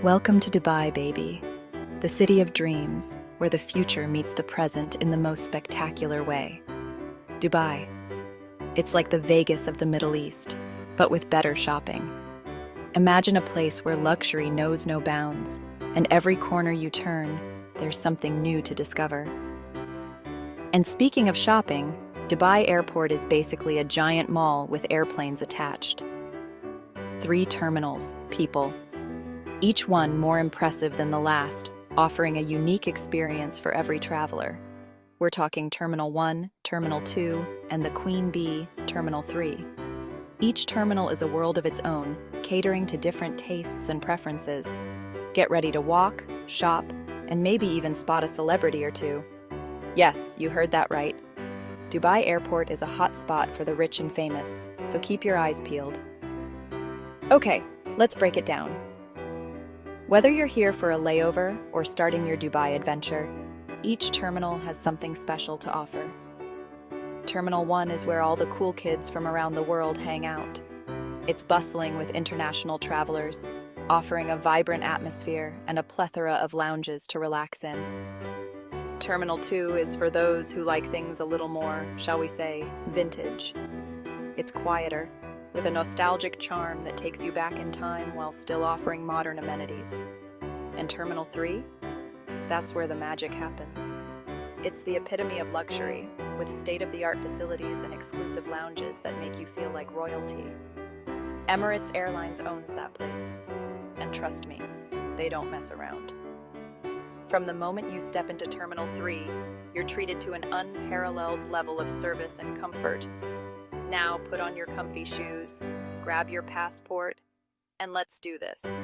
Welcome to Dubai, baby, the city of dreams, where the future meets the present in the most spectacular way. Dubai. It's like the Vegas of the Middle East, but with better shopping. Imagine a place where luxury knows no bounds, and every corner you turn, there's something new to discover. And speaking of shopping, Dubai Airport is basically a giant mall with airplanes attached. 3 terminals, people. Each one more impressive than the last, offering a unique experience for every traveler. We're talking Terminal 1, Terminal 2, and the Queen Bee, Terminal 3. Each terminal is a world of its own, catering to different tastes and preferences. Get ready to walk, shop, and maybe even spot a celebrity or two. Yes, you heard that right. Dubai Airport is a hot spot for the rich and famous, so keep your eyes peeled. Okay, let's break it down. Whether you're here for a layover or starting your Dubai adventure, each terminal has something special to offer. Terminal 1 is where all the cool kids from around the world hang out. It's bustling with international travelers, offering a vibrant atmosphere and a plethora of lounges to relax in. Terminal 2 is for those who like things a little more, shall we say, vintage. It's quieter, with a nostalgic charm that takes you back in time while still offering modern amenities. And Terminal 3? That's where the magic happens. It's the epitome of luxury, with state-of-the-art facilities and exclusive lounges that make you feel like royalty. Emirates Airlines owns that place. And trust me, they don't mess around. From the moment you step into Terminal 3, you're treated to an unparalleled level of service and comfort. Now put on your comfy shoes, grab your passport, and let's do this.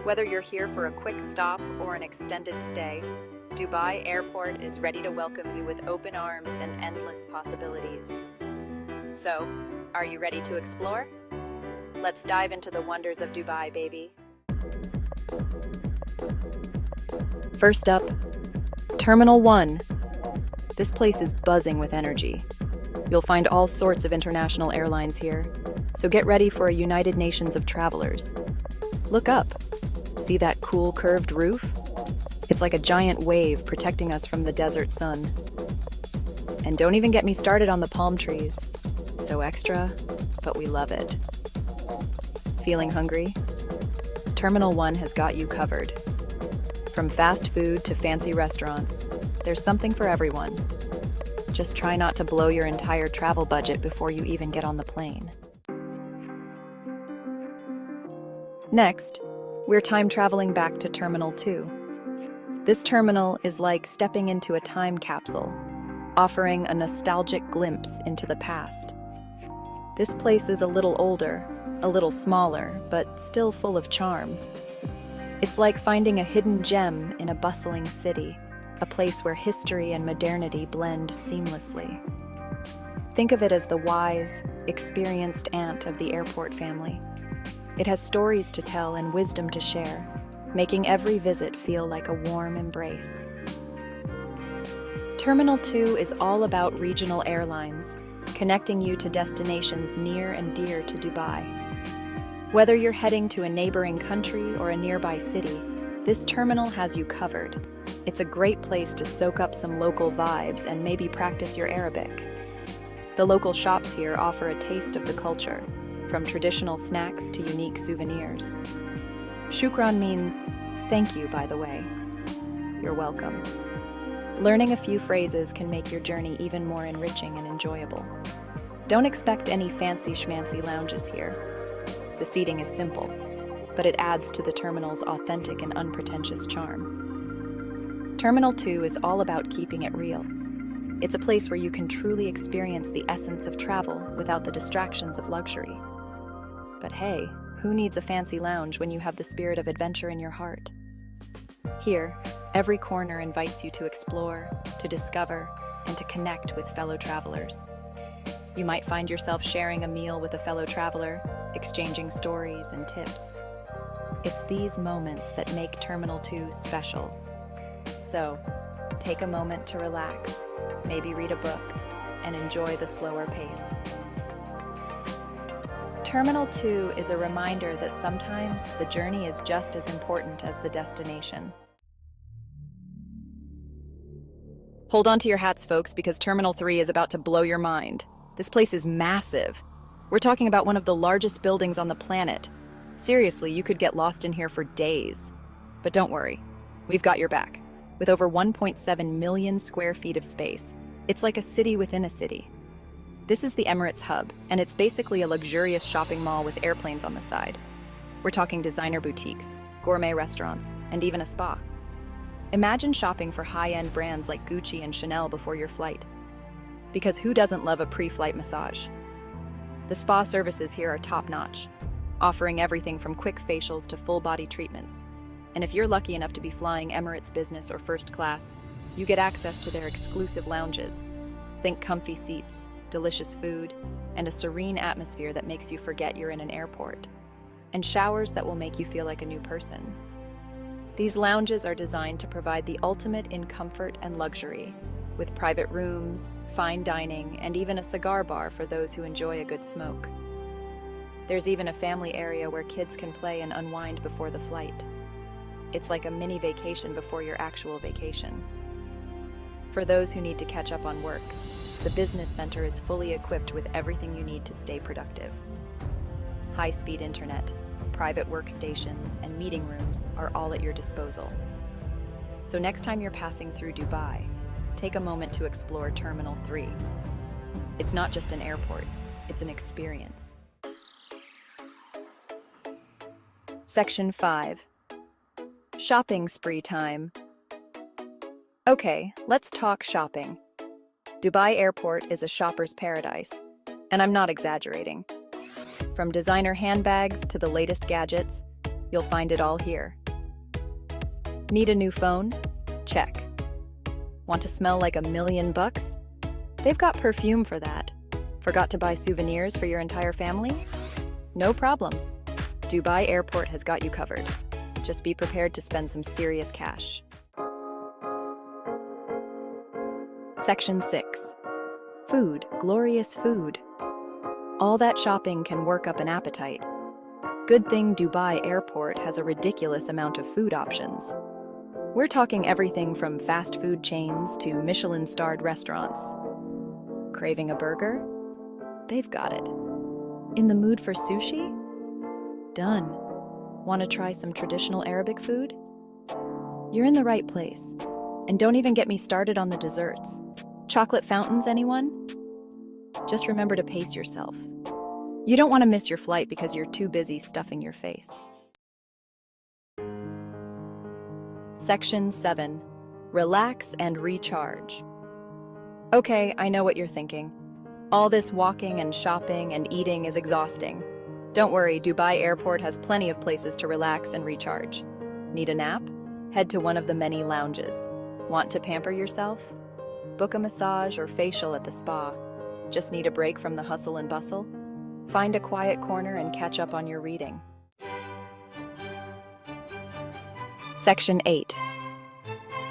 Whether you're here for a quick stop or an extended stay, Dubai Airport is ready to welcome you with open arms and endless possibilities. So, are you ready to explore? Let's dive into the wonders of Dubai, baby. First up, Terminal 1. This place is buzzing with energy. You'll find all sorts of international airlines here, so get ready for a United Nations of travelers. Look up. See that cool curved roof? It's like a giant wave protecting us from the desert sun. And don't even get me started on the palm trees. So extra, but we love it. Feeling hungry? Terminal 1 has got you covered. From fast food to fancy restaurants, there's something for everyone. Just try not to blow your entire travel budget before you even get on the plane. Next, we're time traveling back to Terminal 2. This terminal is like stepping into a time capsule, offering a nostalgic glimpse into the past. This place is a little older, a little smaller, but still full of charm. It's like finding a hidden gem in a bustling city, a place where history and modernity blend seamlessly. Think of it as the wise, experienced aunt of the airport family. It has stories to tell and wisdom to share, making every visit feel like a warm embrace. Terminal 2 is all about regional airlines, connecting you to destinations near and dear to Dubai. Whether you're heading to a neighboring country or a nearby city, this terminal has you covered. It's a great place to soak up some local vibes and maybe practice your Arabic. The local shops here offer a taste of the culture, from traditional snacks to unique souvenirs. Shukran means thank you, by the way. You're welcome. Learning a few phrases can make your journey even more enriching and enjoyable. Don't expect any fancy schmancy lounges here. The seating is simple, but it adds to the terminal's authentic and unpretentious charm. Terminal 2 is all about keeping it real. It's a place where you can truly experience the essence of travel without the distractions of luxury. But hey, who needs a fancy lounge when you have the spirit of adventure in your heart? Here, every corner invites you to explore, to discover, and to connect with fellow travelers. You might find yourself sharing a meal with a fellow traveler, exchanging stories and tips. It's these moments that make Terminal 2 special. So, take a moment to relax, maybe read a book, and enjoy the slower pace. Terminal 2 is a reminder that sometimes the journey is just as important as the destination. Hold on to your hats, folks, because Terminal 3 is about to blow your mind. This place is massive. We're talking about one of the largest buildings on the planet. Seriously, you could get lost in here for days. But don't worry, we've got your back. With over 1.7 million square feet of space, it's like a city within a city. This is the Emirates Hub, and it's basically a luxurious shopping mall with airplanes on the side. We're talking designer boutiques, gourmet restaurants, and even a spa. Imagine shopping for high-end brands like Gucci and Chanel before your flight. Because who doesn't love a pre-flight massage? The spa services here are top-notch, offering everything from quick facials to full-body treatments. And if you're lucky enough to be flying Emirates Business or First Class, you get access to their exclusive lounges. Think comfy seats, delicious food, and a serene atmosphere that makes you forget you're in an airport. And showers that will make you feel like a new person. These lounges are designed to provide the ultimate in comfort and luxury, with private rooms, fine dining, and even a cigar bar for those who enjoy a good smoke. There's even a family area where kids can play and unwind before the flight. It's like a mini vacation before your actual vacation. For those who need to catch up on work, the business center is fully equipped with everything you need to stay productive. High-speed internet, private workstations, and meeting rooms are all at your disposal. So next time you're passing through Dubai, take a moment to explore Terminal 3. It's not just an airport, it's an experience. Section 5. Shopping spree time. Okay, let's talk shopping. Dubai Airport is a shopper's paradise, and I'm not exaggerating. From designer handbags to the latest gadgets, you'll find it all here. Need a new phone? Check. Want to smell like $1 million? They've got perfume for that. Forgot to buy souvenirs for your entire family? No problem. Dubai Airport has got you covered. Just be prepared to spend some serious cash. Section 6. Food, glorious food. All that shopping can work up an appetite. Good thing Dubai Airport has a ridiculous amount of food options. We're talking everything from fast food chains to Michelin-starred restaurants. Craving a burger? They've got it. In the mood for sushi? Done. Want to try some traditional Arabic food? You're in the right place. And don't even get me started on the desserts. Chocolate fountains, anyone? Just remember to pace yourself. You don't want to miss your flight because you're too busy stuffing your face. Section 7. Relax and recharge. Okay, I know what you're thinking. All this walking and shopping and eating is exhausting. Don't worry, Dubai Airport has plenty of places to relax and recharge. Need a nap? Head to one of the many lounges. Want to pamper yourself? Book a massage or facial at the spa. Just need a break from the hustle and bustle? Find a quiet corner and catch up on your reading. Section 8.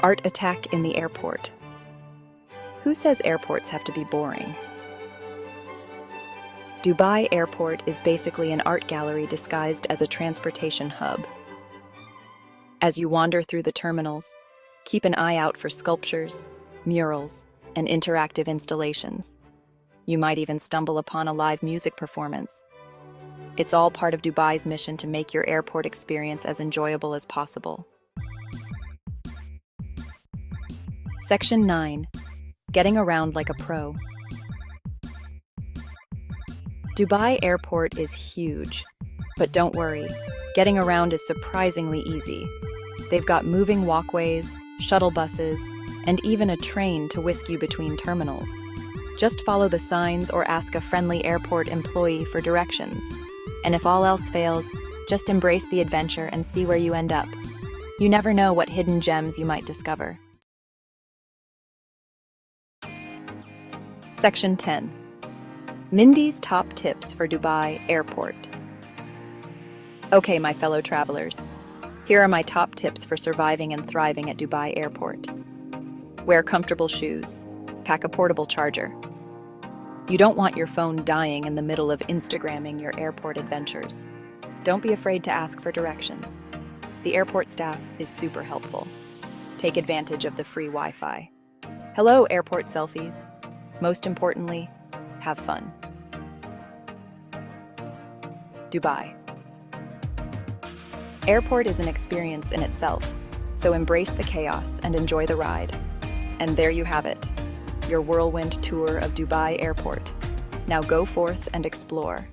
Art attack in the airport. Who says airports have to be boring? Dubai Airport is basically an art gallery disguised as a transportation hub. As you wander through the terminals, keep an eye out for sculptures, murals, and interactive installations. You might even stumble upon a live music performance. It's all part of Dubai's mission to make your airport experience as enjoyable as possible. Section 9. Getting around like a pro. Dubai Airport is huge, but don't worry, getting around is surprisingly easy. They've got moving walkways, shuttle buses, and even a train to whisk you between terminals. Just follow the signs or ask a friendly airport employee for directions. And if all else fails, just embrace the adventure and see where you end up. You never know what hidden gems you might discover. Section 10. Mindy's top tips for Dubai Airport. Okay, my fellow travelers, here are my top tips for surviving and thriving at Dubai Airport. Wear comfortable shoes. Pack a portable charger. You don't want your phone dying in the middle of Instagramming your airport adventures. Don't be afraid to ask for directions. The airport staff is super helpful. Take advantage of the free Wi-Fi. Hello, airport selfies. Most importantly, have fun. Dubai. Airport is an experience in itself, so embrace the chaos and enjoy the ride. And there you have it, your whirlwind tour of Dubai Airport. Now go forth and explore.